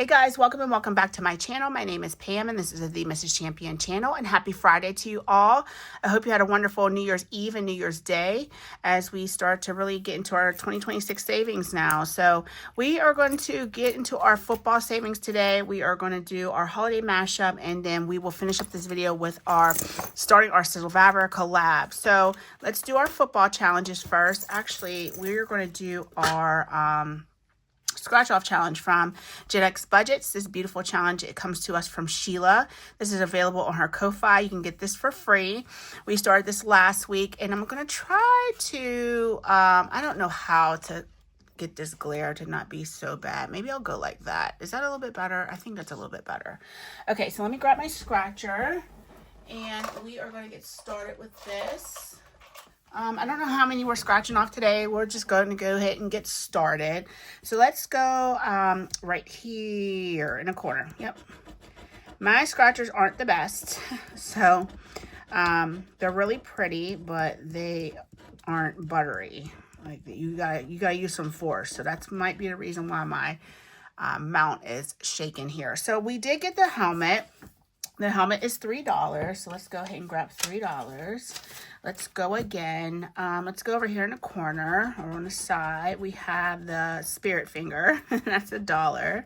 guys, welcome and welcome back to my channel. My name is Pam and this is the Mrs. Champion channel, and happy Friday to you all. I hope you had a wonderful New Year's Eve and New Year's Day as we start to really get into our 2026 savings now. So we are going to get into our football savings today. We are going to do our holiday mashup, and then we will finish up this video with our starting our Survivor collab. So let's do our football challenges first. Actually, we're going to do our scratch off challenge from Gen X Budgets. This beautiful challenge, it comes to us from Sheila. This is available on her Ko-Fi. You can get this for free. We started this last week, and I'm going to try to I don't know how to get this glare to not be so bad. Maybe I'll go like that. Is that a little bit better? I think that's a little bit better. Okay, so let me grab my scratcher, and we are going to get started with this. I don't know how many we're scratching off today. We're just going to go ahead and get started. So let's go right here in a corner. Yep. My scratchers aren't the best. So they're really pretty, but they aren't buttery. Like you gotta use some force. So that might be the reason why my mount is shaking here. So we did get the helmet. The helmet is $3, so let's go ahead and grab $3. Let's go again. Let's go over here in the corner or on the side. We have the spirit finger. That's $1.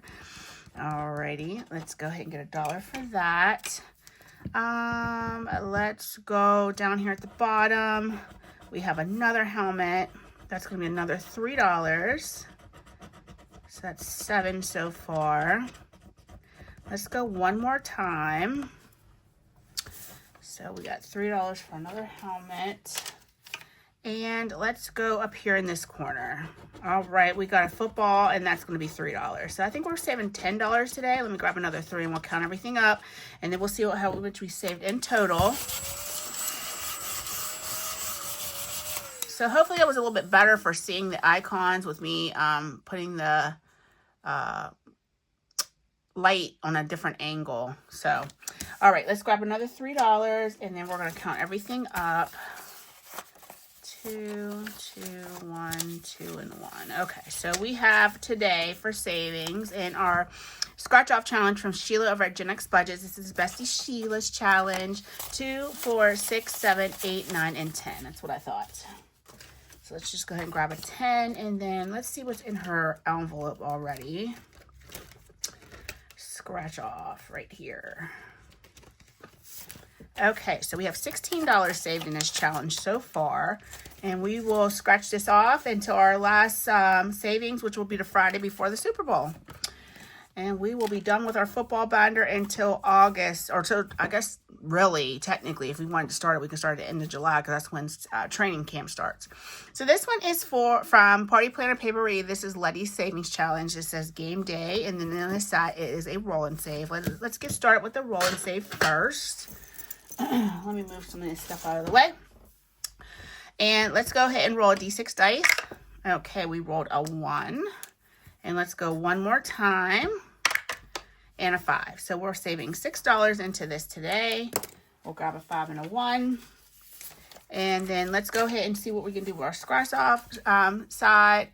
Alrighty, let's go ahead and get $1 for that. Let's go down here at the bottom. We have another helmet. That's going to be another $3. So that's 7 so far. Let's go one more time. So we got $3 for another helmet. And let's go up here in this corner. All right, we got a football, and that's going to be $3. So I think we're saving $10 today. Let me grab another 3 and we'll count everything up. And then we'll see how much we saved in total. So hopefully that was a little bit better for seeing the icons with me putting the light on a different angle. So all right, let's grab another $3, and then we're going to count everything up. 2, 2, 1, 2, and 1. Okay, so we have today for savings in our scratch off challenge from Sheila over at Gen X Budgets. This is Bestie Sheila's challenge. 2, 4, 6, 7, 8, 9, and 10. That's what I thought. So let's just go ahead and grab a 10, and then let's see what's in her envelope already. Scratch off right here. Okay, so we have $16 saved in this challenge so far, and we will scratch this off into our last savings, which will be the Friday before the Super Bowl. And we will be done with our football binder until August, or so I guess really technically if we wanted to start it, we can start at the end of July because that's when training camp starts. So this one is from Party Planner Papery. This is Letty's Savings Challenge. It says game day, and then on the side it is a roll and save. Let's get started with the roll and save first. Let me move some of this stuff out of the way. And let's go ahead and roll a d6 dice. Okay, we rolled a 1. And let's go one more time. And a 5. So we're saving $6 into this today. We'll grab a 5 and a 1. And then let's go ahead and see what we can do with our scratch off side.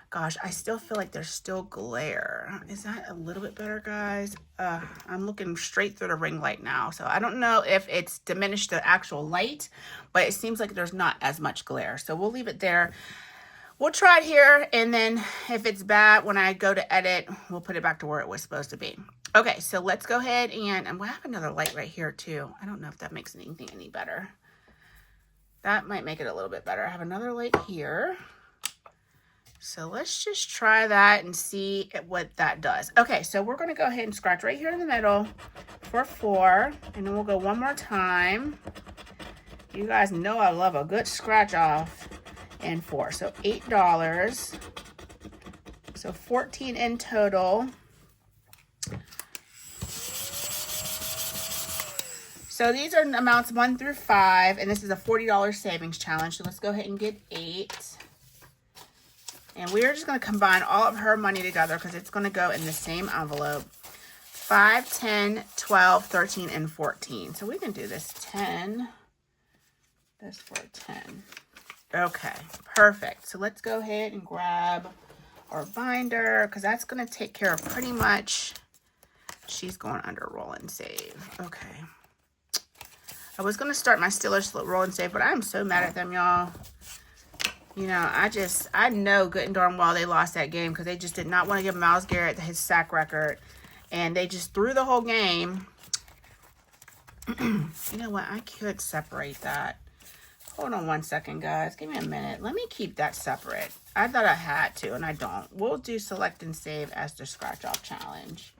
Gosh, I still feel like there's still glare. Is that a little bit better, guys? I'm looking straight through the ring light now. So I don't know if it's diminished the actual light, but it seems like there's not as much glare. So we'll leave it there. We'll try it here, and then if it's bad, when I go to edit, we'll put it back to where it was supposed to be. Okay, so let's go ahead and we'll have another light right here too. I don't know if that makes anything any better. That might make it a little bit better. I have another light here. So let's just try that and see what that does. Okay, so we're going to go ahead and scratch right here in the middle for 4, and then we'll go one more time. You guys know I love a good scratch off. And 4, so $8. So 14 in total. So these are amounts 1 through 5, and this is a $40 savings challenge. So let's go ahead and get 8. And we're just going to combine all of her money together because it's going to go in the same envelope. 5, 10, 12, 13, and 14. So we can do this 10. That's for a 10. Okay, perfect. So let's go ahead and grab our binder because that's going to take care of pretty much She's going under roll and save. Okay. I was going to start my Steelers roll and save, but I'm so mad at them, y'all. You know, I know good and darn well they lost that game because they just did not want to give Myles Garrett his sack record. And they just threw the whole game. You know what? I could separate that. Hold on one second, guys. Give me a minute. Let me keep that separate. I thought I had to, and I don't. We'll do select and save as the scratch-off challenge.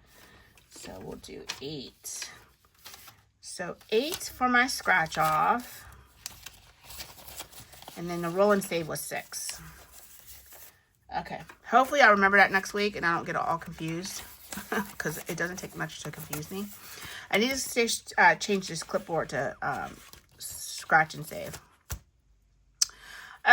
So we'll do 8. So 8 for my scratch-off. And then the roll and save was 6. Okay. Hopefully I remember that next week and I don't get all confused. Because it doesn't take much to confuse me. I need to change this clipboard to scratch and save.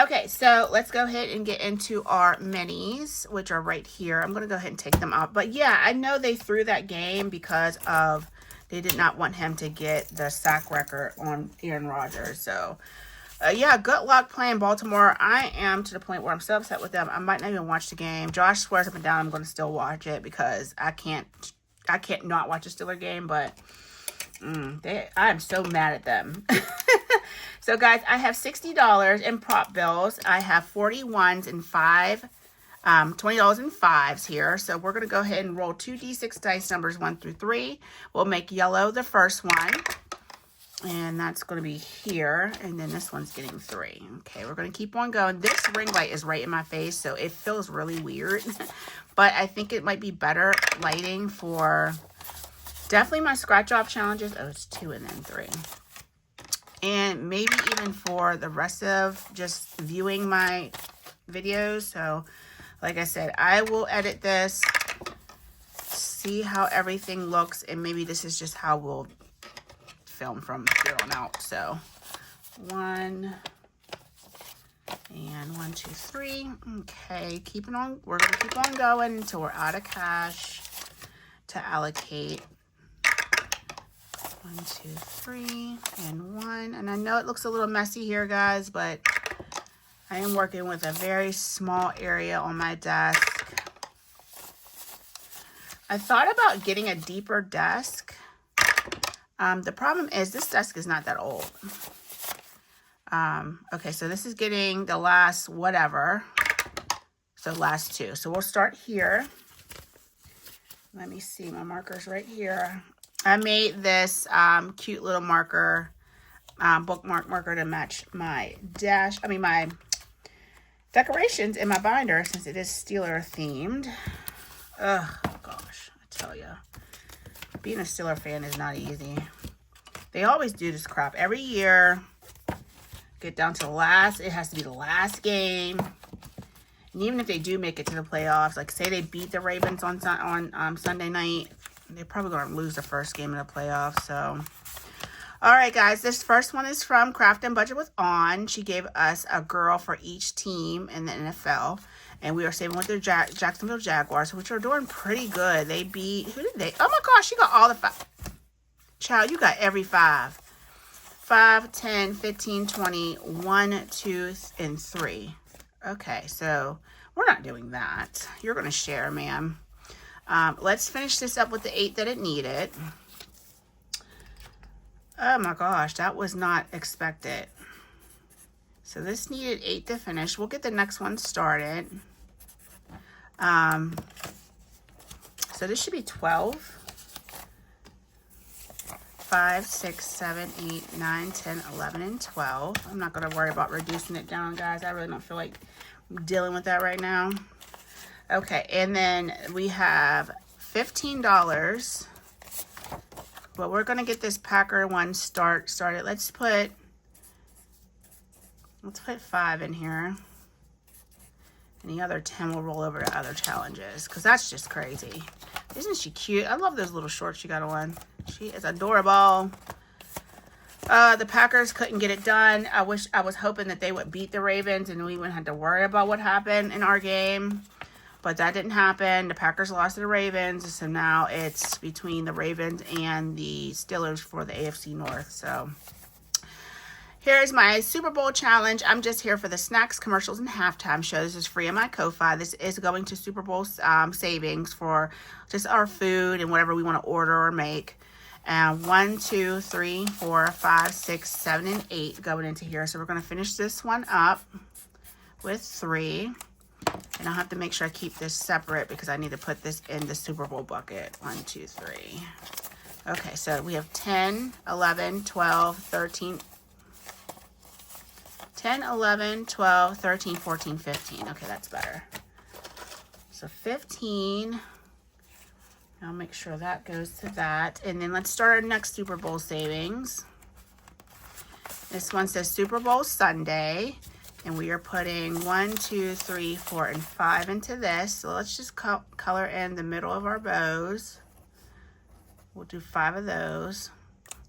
Okay, so let's go ahead and get into our minis, which are right here. I'm going to go ahead and take them out. But yeah, I know they threw that game because of they did not want him to get the sack record on Aaron Rodgers. So yeah, good luck playing Baltimore. I am to the point where I'm so upset with them. I might not even watch the game. Josh swears up and down I'm going to still watch it because I can't not watch a Steeler game, but I'm so mad at them. So guys, I have $60 in prop bills. I have 41s and $20 in 5s here. So we're going to go ahead and roll 2 D6 dice numbers 1 through 3. We'll make yellow the first one. And that's going to be here. And then this one's getting 3. Okay, we're going to keep on going. This ring light is right in my face, so it feels really weird. But I think it might be better lighting for definitely my scratch-off challenges. Oh, it's 2 and then 3. And maybe even for the rest of just viewing my videos. So, like I said, I will edit this, see how everything looks, and maybe this is just how we'll film from here on out. So 1 and 1, 2, 3. Okay, keeping on. We're gonna keep on going until we're out of cash to allocate. 1, 2, 3 and 1. And I know it looks a little messy here, guys, but I am working with a very small area on my desk. I thought about getting a deeper desk. The problem is this desk is not that old. Okay, so this is getting the last whatever. So last 2. So we'll start here. Let me see, my marker's right here. I made this cute little marker, bookmark marker to match my my decorations in my binder since it is Steeler themed. Oh gosh, I tell ya. Being a Steeler fan is not easy. They always do this crap every year. Get down to the last. It has to be the last game. And even if they do make it to the playoffs, like say they beat the Ravens on Sunday night, they're probably going to lose the first game of the playoffs. So, all right, guys. This first one is from Craft and Budget with On. She gave us a girl for each team in the NFL. And we are saving with the Jacksonville Jaguars, which are doing pretty good. They beat, who did they? Oh my gosh, she got all the 5. Child, you got every 5. 5, 10, 15, 20, 1, 2, and 3. Okay, so we're not doing that. You're going to share, ma'am. Let's finish this up with the 8 that it needed. Oh my gosh, that was not expected. So this needed 8 to finish. We'll get the next one started. So this should be 12. 5, 6, 7, 8, 9, 10, 11, and 12. I'm not going to worry about reducing it down, guys. I really don't feel like dealing with that right now. Okay, and then we have $15. But we're going to get this Packer one started. Let's put 5 in here. And the other 10 will roll over to other challenges. Because that's just crazy. Isn't she cute? I love those little shorts she got on. She is adorable. The Packers couldn't get it done. I was hoping that they would beat the Ravens and we wouldn't have to worry about what happened in our game. But that didn't happen. The Packers lost to the Ravens. So now it's between the Ravens and the Steelers for the AFC North. So Here's my Super Bowl challenge. I'm just here for the snacks, commercials, and halftime show. This is free on my Ko-Fi. This is going to Super Bowl savings for just our food and whatever we want to order or make. And 1, 2, 3, 4, 5, 6, 7, and 8 going into here. So we're going to finish this one up with 3. And I'll have to make sure I keep this separate because I need to put this in the Super Bowl bucket. 1, 2, 3. Okay, so we have 10, 11, 12, 13, 10, 11, 12, 13, 14, 15. Okay, that's better. So 15. I'll make sure that goes to that. And then let's start our next Super Bowl savings. This one says Super Bowl Sunday. And we are putting 1, 2, 3, 4, and 5 into this. So let's just color in the middle of our bows. We'll do 5 of those.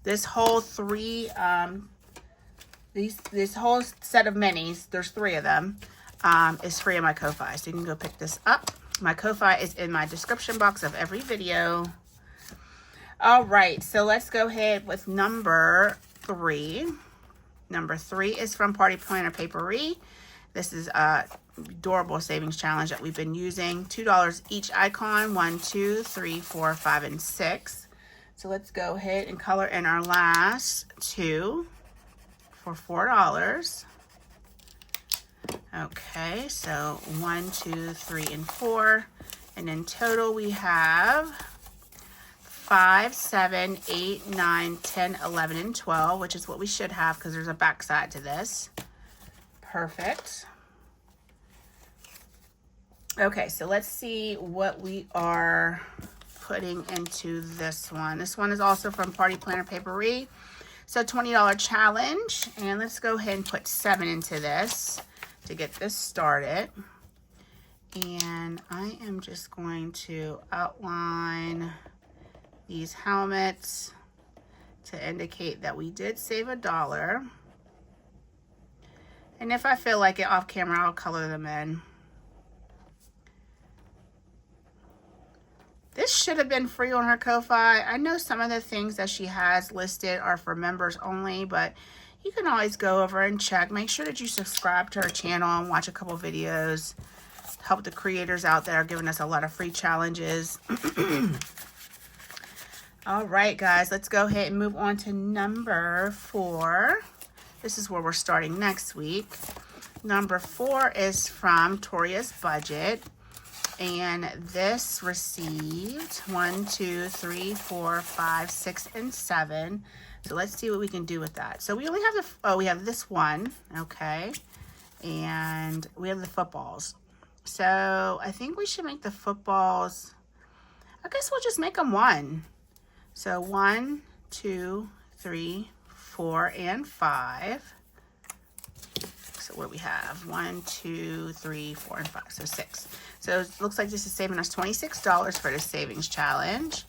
This whole this whole set of minis, there's 3 of them, is free on my Ko-Fi. So you can go pick this up. My Ko-Fi is in my description box of every video. All right, so let's go ahead with number 3. Number 3 is from Party Planner Papery. This is a adorable savings challenge that we've been using. $2 each icon. 1, 2, 3, 4, 5, and 6. So let's go ahead and color in our last 2 for $4. Okay, so 1, 2, 3, and 4. And in total we have 5, 7, 8, 9, 10, 11, and 12, which is what we should have because there's a back side to this. Perfect. Okay, so let's see what we are putting into this one. This one is also from Party Planner Papery. So $20 challenge. And let's go ahead and put 7 into this to get this started. And I am just going to outline these helmets to indicate that we did save $1. And if I feel like it off camera, I'll color them in. This should have been free on her Ko-Fi. I know some of the things that she has listed are for members only, but you can always go over and check. Make sure that you subscribe to her channel and watch a couple videos. Help the creators out there giving us a lot of free challenges. All right, guys, let's go ahead and move on to number 4. This is where we're starting next week. Number 4 is from Toria's Budget. And this received 1, 2, 3, 4, 5, 6, and 7. So let's see what we can do with that. So we only have we have this one, okay, and we have the footballs. So I think we should make the footballs. I guess we'll just make them 1. So 1, 2, 3, 4, and 5. So what do we have? 1, 2, 3, 4, and 5. So 6. So it looks like this is saving us $26 for the savings challenge.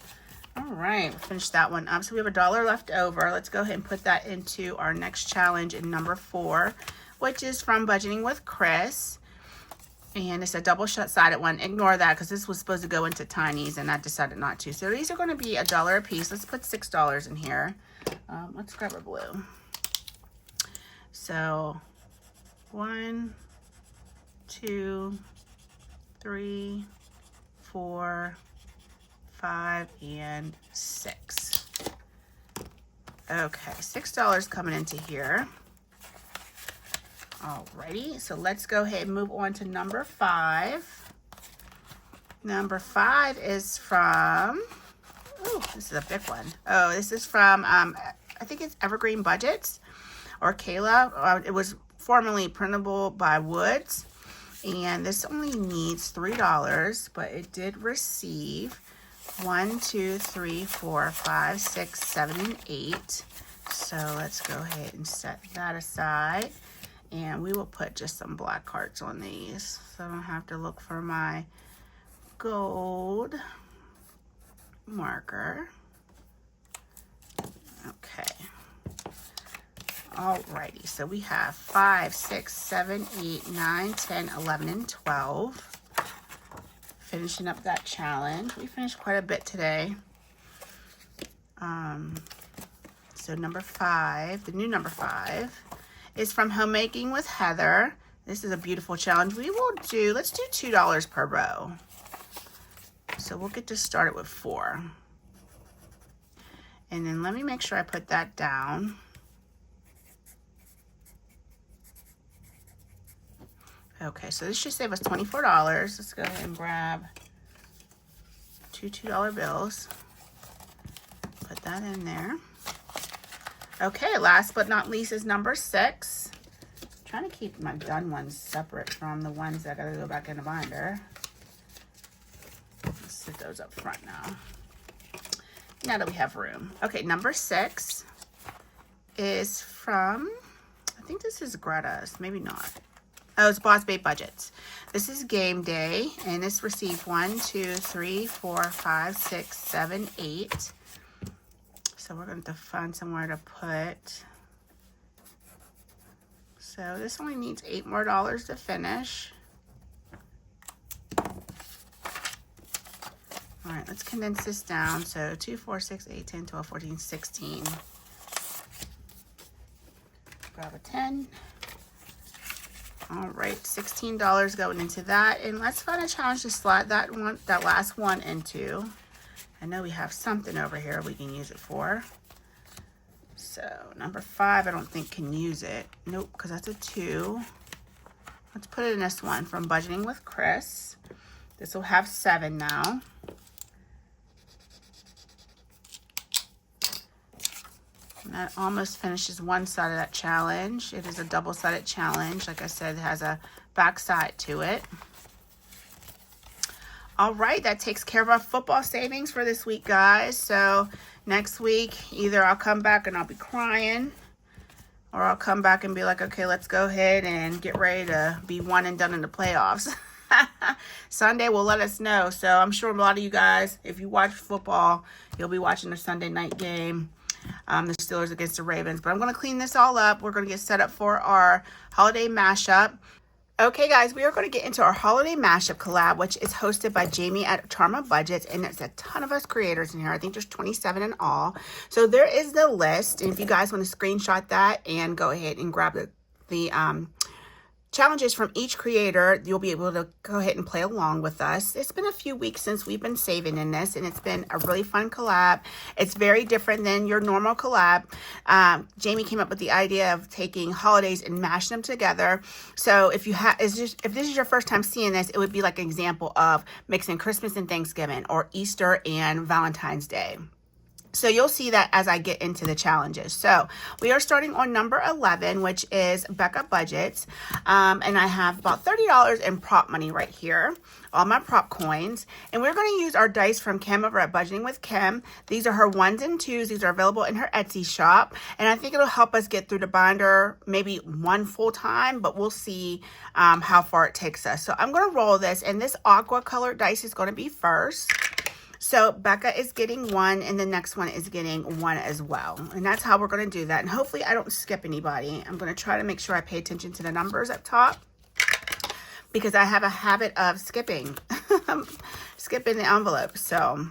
All right, we'll finish that one up. So we have $1 left over. Let's go ahead and put that into our next challenge in number 4, which is from Budgeting with Chris. And it's a double-sided one. Ignore that because this was supposed to go into tinies and I decided not to. So these are going to be $1 a piece. Let's put $6 in here. Let's grab our blue. So 1, 2, 3, 4, 5, and 6. Okay, $6 coming into here. Alrighty, so let's go ahead and move on to number 5. Number 5 is from, oh, this is a big one. Oh, this is from, I think it's Evergreen Budgets or Kayla. It was formerly printable by Woods. And this only needs $3, but it did receive 1, 2, 3, 4, 5, 6, 7, and 8. So let's go ahead and set that aside. And we will put just some black hearts on these. So I don't have to look for my gold marker. Okay. Alrighty, so we have 5, 6, 7, 8, 9, 10, 11, and 12. Finishing up that challenge. We finished quite a bit today. So number 5, the new number 5 is from Homemaking with Heather. This is a beautiful challenge. We will do, let's do $2 per row. So we'll get to start it with 4. And then let me make sure I put that down. Okay, so this should save us $24. Let's go ahead and grab 2 $2 bills. Put that in there. Okay, last but not least is number 6. I'm trying to keep my done ones separate from the ones that I gotta go back in the binder. Let's sit those up front now that we have room. Okay, number 6 is from, I think this is Greta's, maybe not. Oh, it's Boss Babe Budgets. This is Game Day, and this received 1, 2, 3, 4, 5, 6, 7, 8. So we're going to find somewhere to put. So this only needs $8 more to finish. All right, let's condense this down. So 2, 4, 6, 8, 10, 12, 14, 16. Grab a 10. All right, $16 going into that. And let's find a challenge to slide that last one into. I know we have something over here we can use it for. So number 5, I don't think can use it. Nope, because that's a 2. Let's put it in this one from Budgeting with Chris. This will have 7 now. And that almost finishes one side of that challenge. It is a double-sided challenge. Like I said, it has a back side to it. All right, that takes care of our football savings for this week, guys. So next week, either I'll come back and I'll be crying, or I'll come back and be like, okay, let's go ahead and get ready to be one and done in the playoffs. Sunday will let us know. So I'm sure a lot of you guys, if you watch football, you'll be watching the Sunday night game. The Steelers against the Ravens. But I'm going to clean this all up. We're going to get set up for our holiday mashup. Okay, guys, we are going to get into our holiday mashup collab, which is hosted by Jamie at Charma Budgets, and there's a ton of us creators in here. I think there's 27 in all. So there is the list, and if you guys want to screenshot that and go ahead and grab the challenges from each creator, you'll be able to go ahead and play along with us. It's been a few weeks since we've been saving in this, and it's been a really fun collab. It's very different than your normal collab. Jamie came up with the idea of taking holidays and mashing them together. So if this is your first time seeing this, it would be like an example of mixing Christmas and Thanksgiving, or Easter and Valentine's Day. So you'll see that as I get into the challenges. So we are starting on number 11, which is Becca Budgets. And I have about $30 in prop money right here, all my prop coins. And we're going to use our dice from Kim over at Budgeting with Kim. These are her 1s and 2s. These are available in her Etsy shop. And I think it'll help us get through the binder maybe one full time, but we'll see how far it takes us. So I'm going to roll this, and this aqua colored dice is going to be first. So Becca is getting 1, and the next one is getting 1 as well. And that's how we're going to do that. And hopefully I don't skip anybody. I'm going to try to make sure I pay attention to the numbers up top, because I have a habit of skipping the envelope. So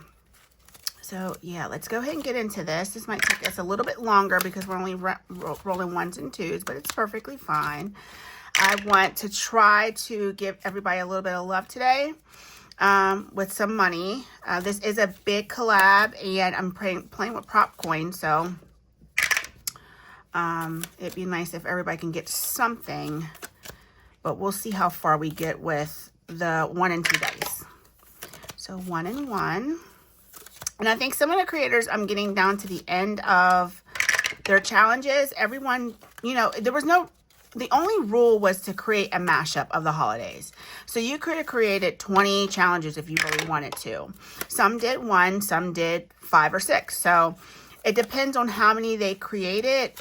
yeah, let's go ahead and get into this. This might take us a little bit longer because we're only rolling 1s and 2s, but it's perfectly fine. I want to try to give everybody a little bit of love today. With some money. This is a big collab, and I'm playing with prop coins, so it'd be nice if everybody can get something, but we'll see how far we get with the 1 and 2 dice. So 1 and 1, and I think some of the creators, I'm getting down to the end of their challenges. Everyone, the only rule was to create a mashup of the holidays. So you could have created 20 challenges if you really wanted to. Some did 1, some did 5 or 6. So it depends on how many they created,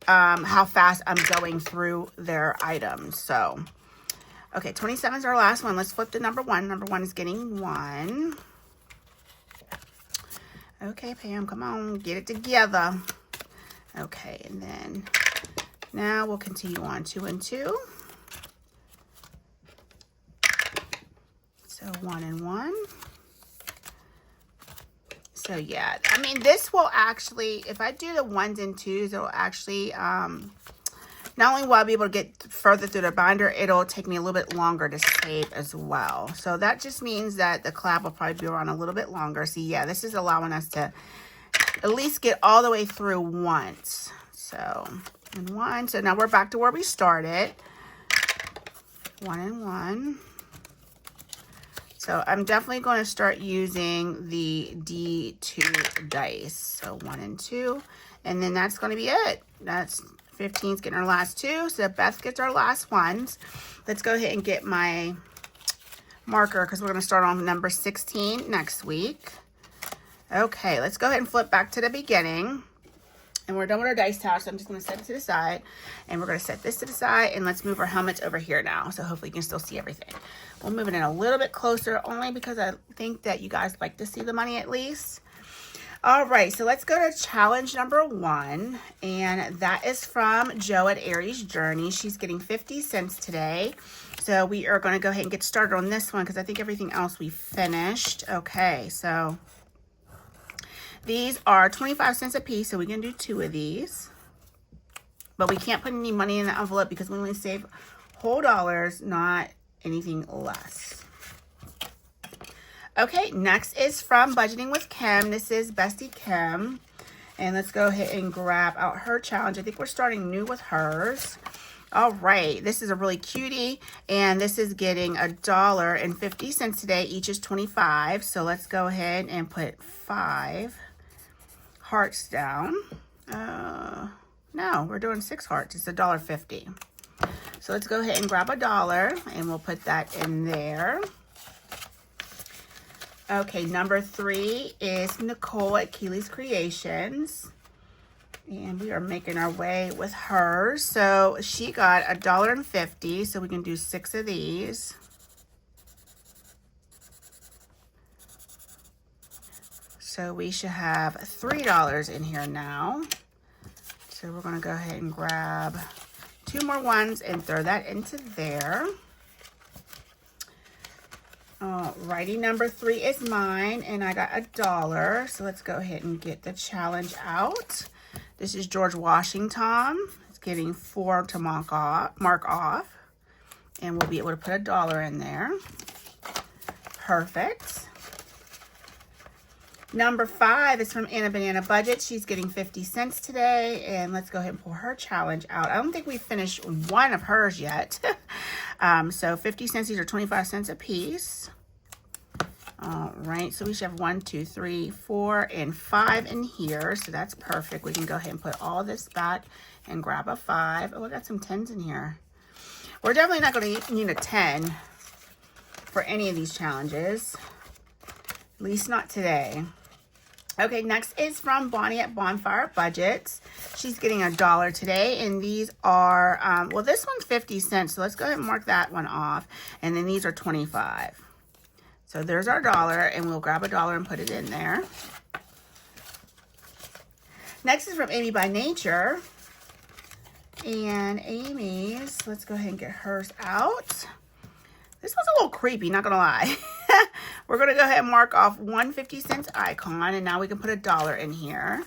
how fast I'm going through their items. So, okay, 27 is our last one. Let's flip to number 1. Number 1 is getting 1. Okay, Pam, come on, get it together. Okay, and then now we'll continue on 2 and 2. So 1 and 1. So yeah, I mean, this will actually, if I do the 1s and 2s, it'll actually not only will I be able to get further through the binder, it'll take me a little bit longer to save as well. So that just means that the collab will probably be around a little bit longer. See, yeah, this is allowing us to at least get all the way through once. So, and one. So now we're back to where we started. 1 and 1. So I'm definitely going to start using the D2 dice. So 1 and 2. And then that's going to be it. That's 15's getting our last 2. So Beth gets our last ones. Let's go ahead and get my marker because we're going to start on number 16 next week. Okay, let's go ahead and flip back to the beginning. And we're done with our dice tower, so I'm just going to set it to the side. And we're going to set this to the side, and let's move our helmets over here now. So hopefully you can still see everything. We'll move it in a little bit closer, only because I think that you guys like to see the money at least. All right, so let's go to challenge number 1. And that is from Jo at Aries Journey. She's getting 50 cents today. So we are going to go ahead and get started on this one because I think everything else we finished. Okay, so these are 25 cents a piece, so we can do 2 of these. But we can't put any money in the envelope because we only save whole dollars, not anything less. Okay, next is from Budgeting with Kim. This is Bestie Kim. And let's go ahead and grab out her challenge. I think we're starting new with hers. All right, this is a really cutie, and this is getting $1.50 today. Each is 25. So let's go ahead and put 5 hearts down. No, we're doing 6 hearts. It's $1.50. So let's go ahead and grab $1 and we'll put that in there. Okay, number 3 is Nicole at Keely's Creations. And we are making our way with her. So she got $1.50. So we can do 6 of these. So we should have $3 in here now. So we're going to go ahead and grab 2 more ones and throw that into there. Alrighty, number 3 is mine, and I got $1. So let's go ahead and get the challenge out. This is George Washington. It's getting 4 to mark off. And we'll be able to put $1 in there. Perfect. Number 5 is from Anna Banana Budget. She's getting 50 cents today. And let's go ahead and pull her challenge out. I don't think we finished one of hers yet. So 50 cents, these are 25 cents a piece. All right, so we should have 1, 2, 3, 4, and 5 in here. So that's perfect. We can go ahead and put all this back and grab a 5. Oh, I got some 10s in here. We're definitely not going to need a 10 for any of these challenges. At least not today. Okay, next is from Bonnie at Bonfire Budgets. She's getting $1 today, and these are, well, this one's 50 cents, so let's go ahead and mark that one off. And then these are 25. So there's our $1, and we'll grab $1 and put it in there. Next is from Amy by Nature. And Amy's, let's go ahead and get hers out. This one's a little creepy, not gonna lie. We're gonna go ahead and mark off 1 50-cent icon, and now we can put $1 in here.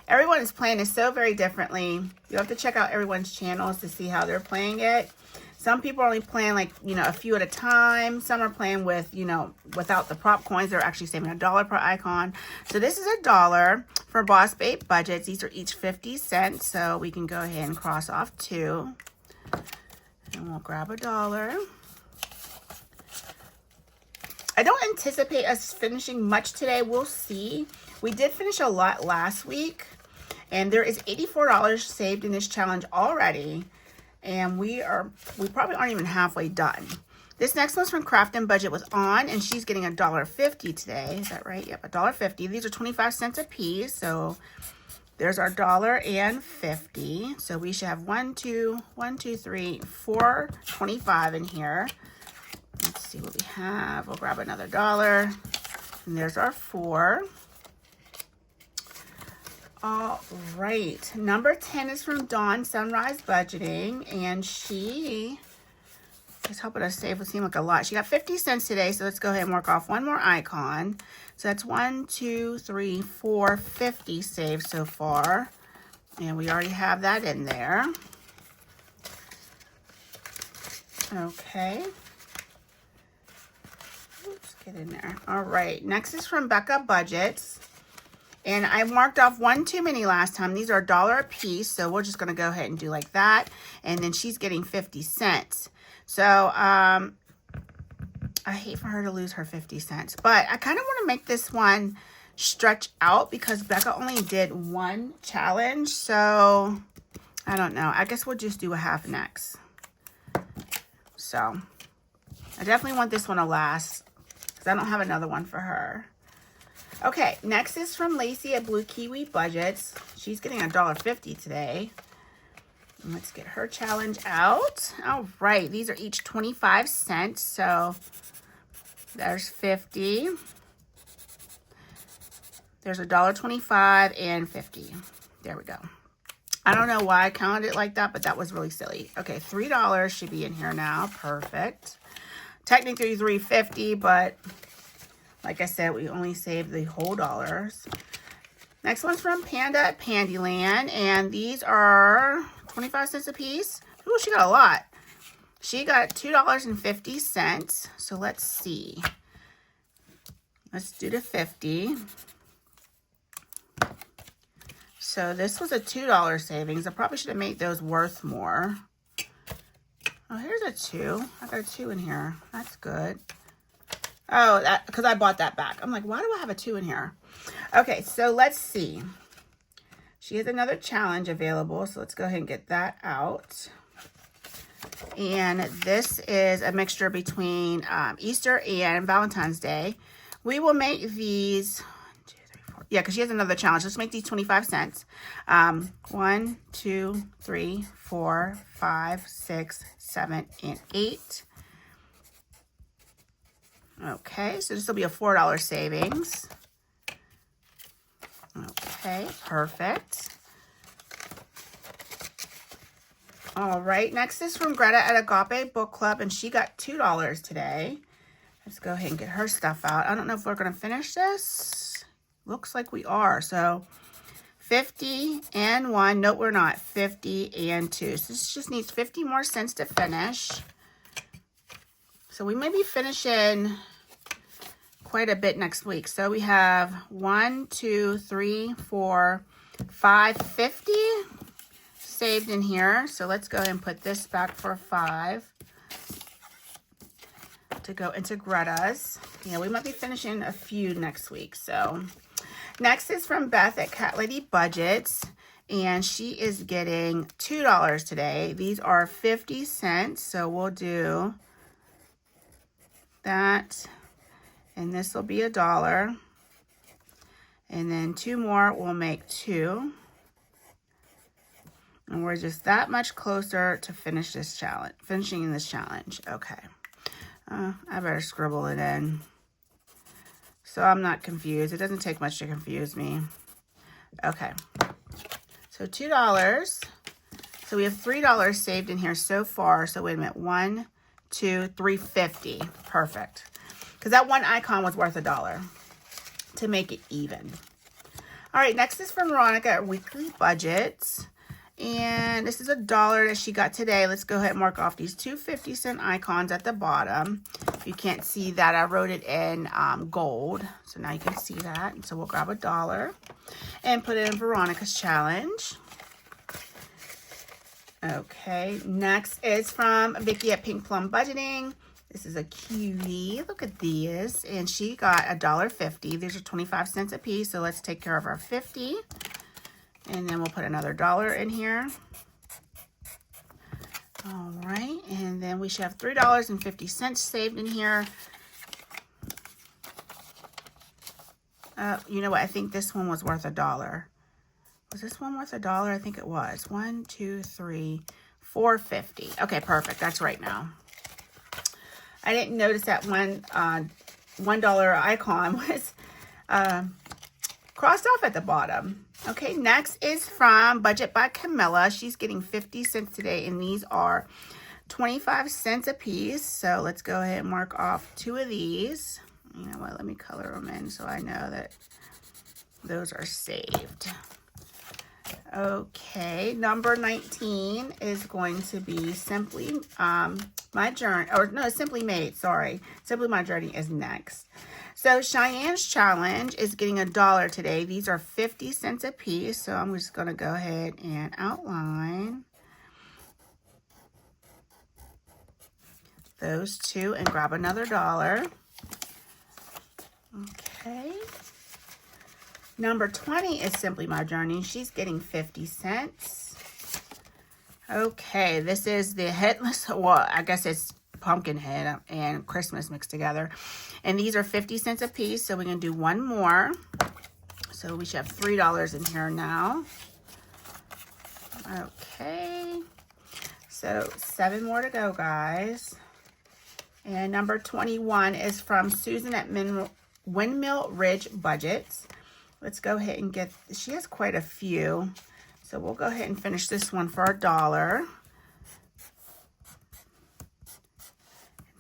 Everyone is playing this so very differently. You have to check out everyone's channels to see how they're playing it. Some people are only playing like, a few at a time. Some are playing with, without the prop coins. They're actually saving $1 per icon. So this is $1 for Boss Babe Budgets. These are each 50 cents. So we can go ahead and cross off 2. And we'll grab $1. I don't anticipate us finishing much today. We'll see. We did finish a lot last week. And there is $84 saved in this challenge already. And we probably aren't even halfway done. This next one's from Craft and Budget with On, and she's getting $1.50 today. Is that right? Yep, $1.50. These are 25 cents a piece. So there's our $1.50. So we should have 1, 2, 3, 4, 25 in here. Let's see what we have. We'll grab another $1. And there's our 4. All right. Number 10 is from Dawn Sunrise Budgeting. And she is helping us save what seemed like a lot. She got 50 cents today. So let's go ahead and mark off 1 more icon. So that's 1, 2, 3, 4, 50 saved so far. And we already have that in there. Okay. Oops, get in there. All right, next is from Becca Budgets. And I marked off one too many last time. These are $1 a piece, so we're just going to go ahead and do like that. And then she's getting 50 cents. So, I hate for her to lose her 50 cents. But I kind of want to make this one stretch out because Becca only did one challenge. So, I don't know. I guess we'll just do a half next. So, I definitely want this one to last because I don't have another one for her. Okay, next is from Lacey at Blue Kiwi Budgets. She's getting $1.50 today. And let's get her challenge out. All right, these are each 25 cents. So there's 50. There's $1.25 and 50. There we go. I don't know why I counted it like that, but that was really silly. Okay, $3 should be in here now. Perfect. Technically $3.50, but like I said, we only saved the whole dollars. Next one's from Panda at Pandyland, and these are 25 cents a piece. Ooh, she got a lot. She got $2.50. So let's see. Let's do the 50. So this was a $2 savings. I probably should have made those worth more. Oh, here's a 2. I got a 2 in here. That's good. Oh, that because I bought that back. I'm like, why do I have a 2 in here? Okay, so let's see. She has another challenge available, so let's go ahead and get that out. And this is a mixture between Easter and Valentine's Day. We will make these, 1, 2, 3, 4. Yeah, because she has another challenge. Let's make these 25 cents. 1, 2, 3, 4, 5, 6, 7, and 8. Okay, so this will be a $4 savings. Okay, perfect. All right, next is from Greta at Agape Book Club, and she got $2 today. Let's go ahead and get her stuff out. I don't know if we're going to finish this. Looks like we are. So 50 and 1. Nope, we're not. 50 and 2. So this just needs 50 more cents to finish. So we may be finishing quite a bit next week. So we have 1, 2, 3, 4, 5, 50 saved in here. So let's go ahead and put this back for 5 to go into Greta's. Yeah, we might be finishing a few next week. So next is from Beth at Cat Lady Budgets, and she is getting $2 today. These are 50 cents. So we'll do that, and this will be $1. And then 2 more will make 2. And we're just that much closer to finishing this challenge. Okay. I better scribble it in so I'm not confused. It doesn't take much to confuse me. Okay. So $2. So we have $3 saved in here so far. So wait a minute. 1, 2, 3.50. Perfect. Because that one icon was worth $1 to make it even. All right, next is from Veronica at Weekly Budgets. And this is $1 that she got today. Let's go ahead and mark off these 2 50-cent icons at the bottom. If you can't see that, I wrote it in gold. So now you can see that. And so we'll grab $1 and put it in Veronica's challenge. Okay, next is from Vicky at Pink Plum Budgeting. This is a cutie. Look at these. And she got $1.50. These are 25 cents a piece. So let's take care of our 50. And then we'll put another $1 in here. All right. And then we should have $3.50 saved in here. You know what? I think this one was worth $1. Was this one worth $1? I think it was. 1, 2, 3, 4.50. Okay, perfect. That's right now. I didn't notice that one $1 icon was crossed off at the bottom. Okay, next is from Budget by Camilla. She's getting 50 cents today, and these are 25 cents a piece. So let's go ahead and mark off 2 of these. You know what? Let me color them in so I know that those are saved. Okay, number 19 is going to be Simply My Journey, or no, Simply Made, sorry. Simply My Journey is next. So Cheyenne's challenge is getting $1 today. These are 50 cents a piece, so I'm just going to go ahead and outline those two and grab another $1. Okay. Number 20 is Simply My Journey. She's getting 50 cents. Okay, this is the headless, well, I guess it's pumpkin head and Christmas mixed together. And these are 50 cents a piece, so we're going to do one more. So we should have $3 in here now. Okay. So 7 more to go, guys. And number 21 is from Susan at Windmill Ridge Budgets. Let's go ahead and get, she has quite a few. So we'll go ahead and finish this one for $1.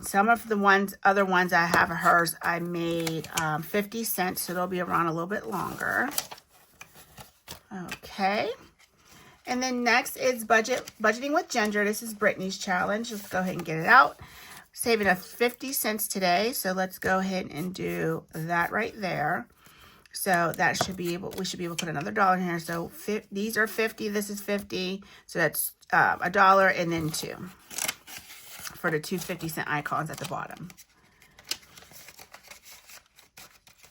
Some of the other ones I have of hers, I made 50 cents, so they'll be around a little bit longer. Okay. And then next is Budgeting with Ginger. This is Brittany's challenge. Let's go ahead and get it out. Saving us 50 cents today, so let's go ahead and do that right there. So that should be able, we should be able to put another $1 in here. So these are 50, this is 50. So that's $1 and then 2 for the 2 50-cent icons at the bottom.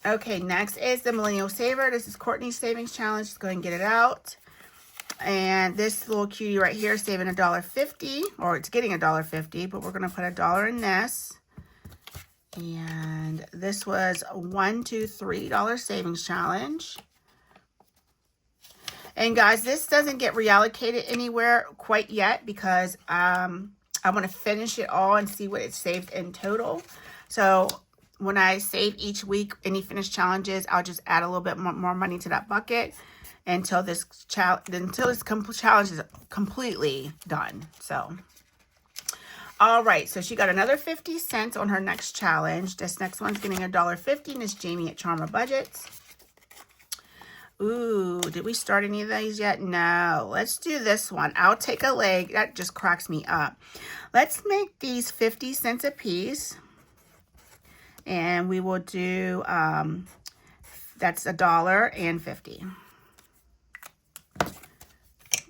Okay, next is the Millennial Saver. This is Courtney's Savings Challenge. Let's go ahead and get it out. And this little cutie right here is saving $1.50, or it's getting $1.50, but we're going to put $1 in this. And this was $1, $2, $3 savings challenge. And guys, this doesn't get reallocated anywhere quite yet because I want to finish it all and see what it saved in total. So when I save each week any finished challenges, I'll just add a little bit more money to that bucket until this challenge is completely done. So. All right, so she got another 50 cents on her next challenge. This next one's getting $1.50, and it's Jamie at Charmer Budgets. Ooh, did we start any of these yet? No. Let's do this one. I'll take a leg. That just cracks me up. Let's make these 50 cents a piece. And we will do, that's $1.50.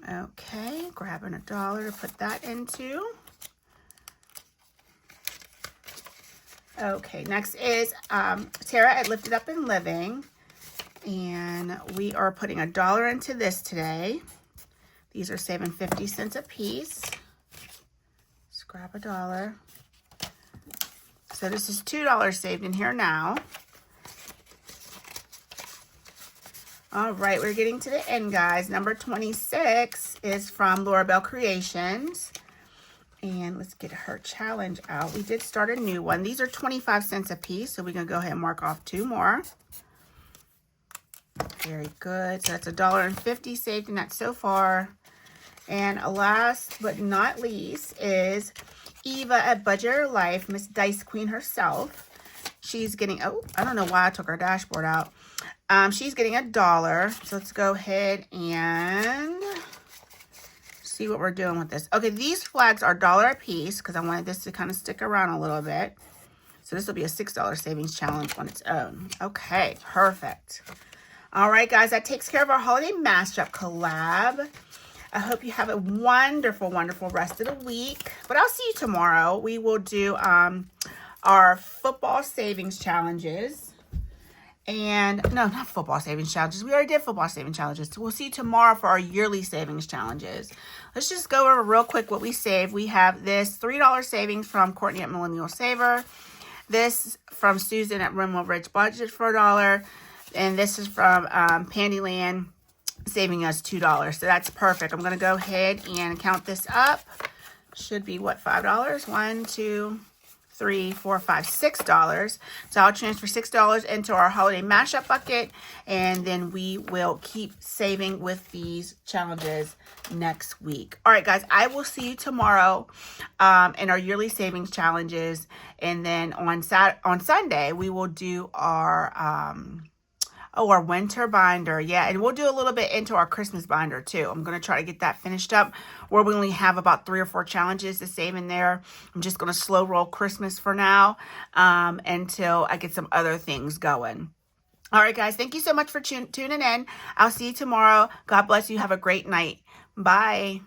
Okay, grabbing $1 to put that into. Okay, next is Tara at Lifted Up and Living. And we are putting $1 into this today. These are saving 50 cents a piece. Let's grab $1. So this is $2 saved in here now. All right, we're getting to the end, guys. Number 26 is from Laura Bell Creations. And let's get her challenge out. We did start a new one. These are 25 cents a piece, so we're going to go ahead and mark off 2 more. Very good. So that's $1.50 saved in that so far. And last but not least is Eva at Budget Your Life, Miss Dice Queen herself. She's getting, oh, I don't know why I took her dashboard out. She's getting $1. So let's go ahead and see what we're doing with this. Okay, these flags are $1 a piece because I wanted this to kind of stick around a little bit. So this will be a $6 savings challenge on its own. Okay, perfect. All right, guys, that takes care of our holiday mashup collab. I hope you have a wonderful, wonderful rest of the week. But I'll see you tomorrow. We will do our football savings challenges. And no, not football savings challenges. We already did football savings challenges. So we'll see you tomorrow for our yearly savings challenges. Let's just go over real quick what we saved. We have this $3 savings from Courtney at Millennial Saver. This from Susan at Windmill Ridge Budget for $1. And this is from Pandyland, saving us $2. So that's perfect. I'm going to go ahead and count this up. Should be what, $5? 1, 2, 3, 4, 5, $6. So I'll transfer $6 into our holiday mashup bucket, and then we will keep saving with these challenges next week. All right, guys, I will see you tomorrow in our yearly savings challenges, and then on Sunday we will do our Oh, our winter binder. Yeah, and we'll do a little bit into our Christmas binder too. I'm going to try to get that finished up where we only have about 3 or 4 challenges to save in there. I'm just going to slow roll Christmas for now until I get some other things going. All right, guys, thank you so much for tuning in. I'll see you tomorrow. God bless you. Have a great night. Bye.